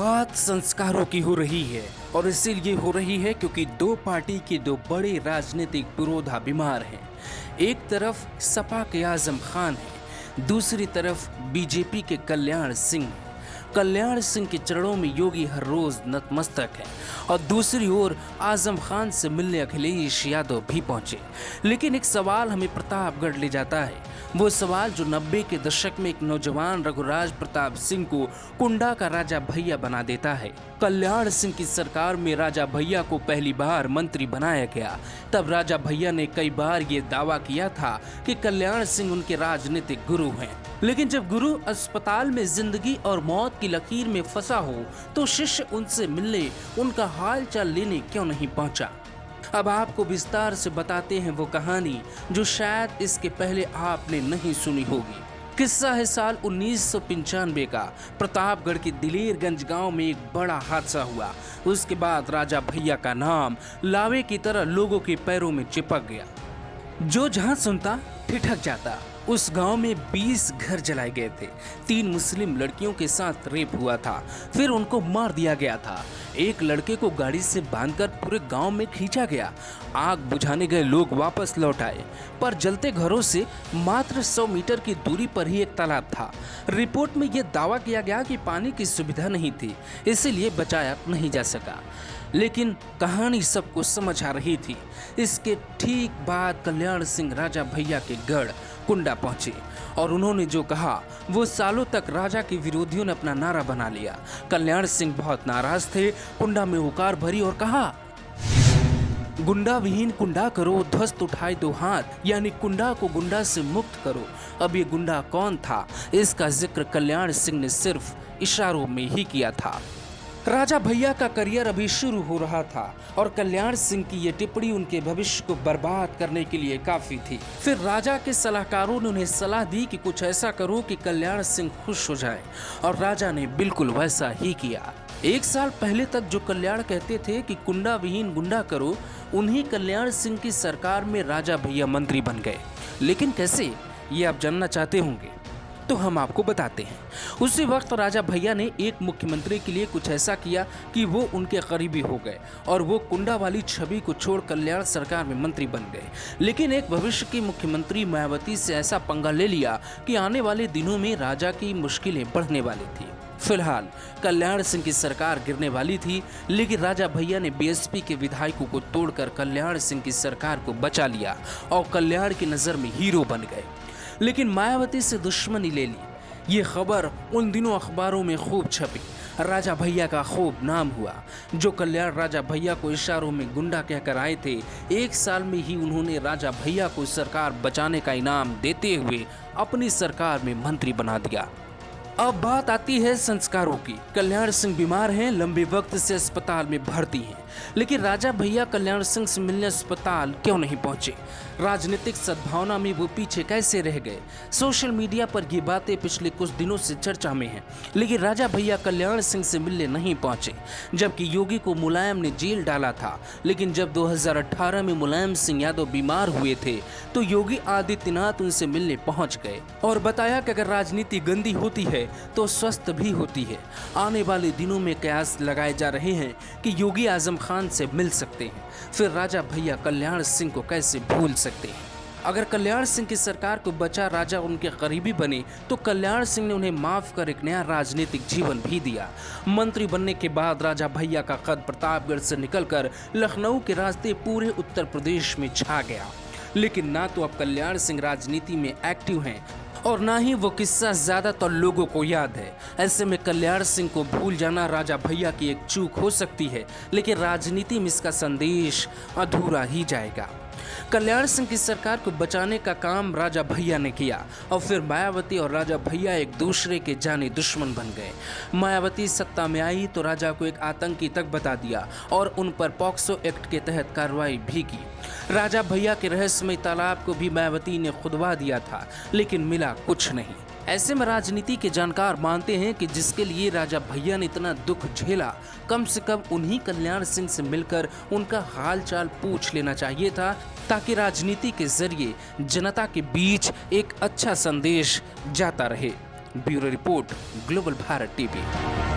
बात संस्कारों की हो रही है और इसीलिए हो रही है क्योंकि दो पार्टी के दो बड़े राजनीतिक पुरोधा बीमार हैं। एक तरफ सपा के आजम खान है, दूसरी तरफ बीजेपी के कल्याण सिंह। कल्याण सिंह के चरणों में योगी हर रोज नतमस्तक है और दूसरी ओर आजम खान से मिलने अखिलेश यादव भी पहुंचे। लेकिन एक सवाल हमें प्रतापगढ़ ले जाता है, वो सवाल जो 90 के दशक में एक नौजवान रघुराज प्रताप सिंह को कुंडा का राजा भैया बना देता है। कल्याण सिंह की सरकार में राजा भैया को पहली बार मंत्री बनाया गया। तब राजा भैया ने कई बार ये दावा किया था कि कल्याण सिंह उनके राजनीतिक गुरु हैं। लेकिन जब गुरु अस्पताल में जिंदगी और मौत की लकीर में फंसा हो तो शिष्य उनसे मिलने, उनका हाल चाल लेने क्यों नहीं पहुंचा। अब आपको विस्तार से बताते हैं वो कहानी जो शायद इसके पहले आपने नहीं सुनी होगी। किस्सा है साल 1995 का। प्रतापगढ़ के दिलेरगंज गांव में एक बड़ा हादसा हुआ। उसके बाद राजा भैया का नाम लावे की तरह लोगों के पैरों में चिपक गया। जो जहां सुनता ठिठक जाता। उस गांव में 20 घर जलाए गए थे। 3 मुस्लिम लड़कियों के साथ रेप हुआ था, फिर उनको मार दिया गया था। एक लड़के को गाड़ी से बांधकर पूरे गांव में खींचा गया। आग बुझाने गए लोग वापस लौट आए, पर जलते घरों से मात्र 100 मीटर की दूरी पर ही एक तालाब था। रिपोर्ट में यह दावा किया गया कि पानी की सुविधा नहीं थी, इसीलिए बचाया नहीं जा सका। लेकिन कहानी सबको समझ आ रही थी। इसके ठीक बाद कल्याण सिंह राजा भैया के गढ़ कुंडा पहुंचे और उन्होंने जो कहा वो सालों तक राजा के विरोधियों ने अपना नारा बना लिया। कल्याण सिंह बहुत नाराज थे। कुंडा में हुकार भरी और कहा, गुंडा विहीन कुंडा करो, ध्वस्त उठाए दो हाथ, यानी कुंडा को गुंडा से मुक्त करो। अब ये गुंडा कौन था, इसका जिक्र कल्याण सिंह ने सिर्फ इशारों में ही किया था। राजा भैया का करियर अभी शुरू हो रहा था और कल्याण सिंह की ये टिप्पणी उनके भविष्य को बर्बाद करने के लिए काफी थी। फिर राजा के सलाहकारों ने उन्हें सलाह दी कि कुछ ऐसा करो कि कल्याण सिंह खुश हो जाए, और राजा ने बिल्कुल वैसा ही किया। 1 साल पहले तक जो कल्याण कहते थे कि कुंडा विहीन गुंडा करो, उन्हीं कल्याण सिंह की सरकार में राजा भैया मंत्री बन गए। लेकिन कैसे, ये आप जानना चाहते होंगे, तो हम आपको बताते हैं। उसी वक्त राजा भैया ने एक मुख्यमंत्री के लिए कुछ ऐसा किया कि वो उनके करीबी हो गए और वो कुंडा वाली छवि को छोड़ कल्याण सरकार में मंत्री बन गए। लेकिन एक भविष्य की मुख्यमंत्री मायावती से ऐसा पंगा ले लिया कि आने वाले दिनों में राजा की मुश्किलें बढ़ने वाली थी। फिलहाल कल्याण सिंह की सरकार गिरने वाली थी, लेकिन राजा भैया ने बीएसपी के विधायकों को तोड़कर कल्याण सिंह की सरकार को बचा लिया और कल्याण की नज़र में हीरो बन गए। लेकिन मायावती से दुश्मनी ले ली। ये खबर उन दिनों अखबारों में खूब छपी। राजा भैया का खूब नाम हुआ। जो कल्याण राजा भैया को इशारों में गुंडा कहकर आए थे, 1 साल में ही उन्होंने राजा भैया को सरकार बचाने का इनाम देते हुए अपनी सरकार में मंत्री बना दिया। अब बात आती है संस्कारों की। कल्याण सिंह बीमार हैं, लंबे वक्त से अस्पताल में भर्ती हैं, लेकिन राजा भैया कल्याण सिंह से मिलने अस्पताल क्यों नहीं पहुंचे। राजनीतिक सद्भावना में वो पीछे कैसे रह गए। सोशल मीडिया पर ये बातें पिछले कुछ दिनों से चर्चा में हैं, लेकिन राजा भैया कल्याण सिंह से मिलने नहीं पहुंचे। जबकि योगी को मुलायम ने जेल डाला था, लेकिन जब 2018 में मुलायम सिंह यादव बीमार हुए थे तो योगी आदित्यनाथ उनसे मिलने पहुंच गए और बताया कि अगर राजनीति गंदी होती है तो स्वस्थ भी होती है। आने वाले दिनों में कयास लगाए जा रहे हैं कि योगी आजम खान से मिल सकते हैं। फिर राजा भैया कल्याण सिंह को कैसे भूल सकते हैं। अगर कल्याण सिंह की सरकार को बचा राजा उनके करीबी बने तो कल्याण सिंह ने उन्हें माफ कर एक नया राजनीतिक जीवन भी दिया। मंत्री बनने के बाद राजा भैया का कद प्रतापगढ़ से निकलकर लखनऊ के रास्ते पूरे उत्तर प्रदेश में छा गया। लेकिन ना तो अब कल्याण सिंह राजनीति में एक्टिव हैं और ना ही वो किस्सा ज्यादातर लोगों को याद है। ऐसे में कल्याण सिंह को भूल जाना राजा भैया की एक चूक हो सकती है, लेकिन राजनीति में इसका संदेश अधूरा ही जाएगा। कल्याण सिंह की सरकार को बचाने का काम राजा भैया ने किया और फिर मायावती और राजा भैया एक दूसरे के जाने दुश्मन बन गए। मायावती सत्ता में आई तो राजा को एक आतंकी तक बता दिया और उन पर पॉक्सो एक्ट के तहत कार्रवाई भी की। राजा भैया के रहस्यमय तालाब को भी मायावती ने खुदवा दिया था, लेकिन मिला कुछ नहीं। ऐसे में राजनीति के जानकार मानते हैं कि जिसके लिए राजा भैया ने इतना दुख झेला, कम से कम उन्हीं कल्याण सिंह से मिलकर उनका हाल चाल पूछ लेना चाहिए था, ताकि राजनीति के जरिए जनता के बीच एक अच्छा संदेश जाता रहे। Bureau report, global Bharat TV.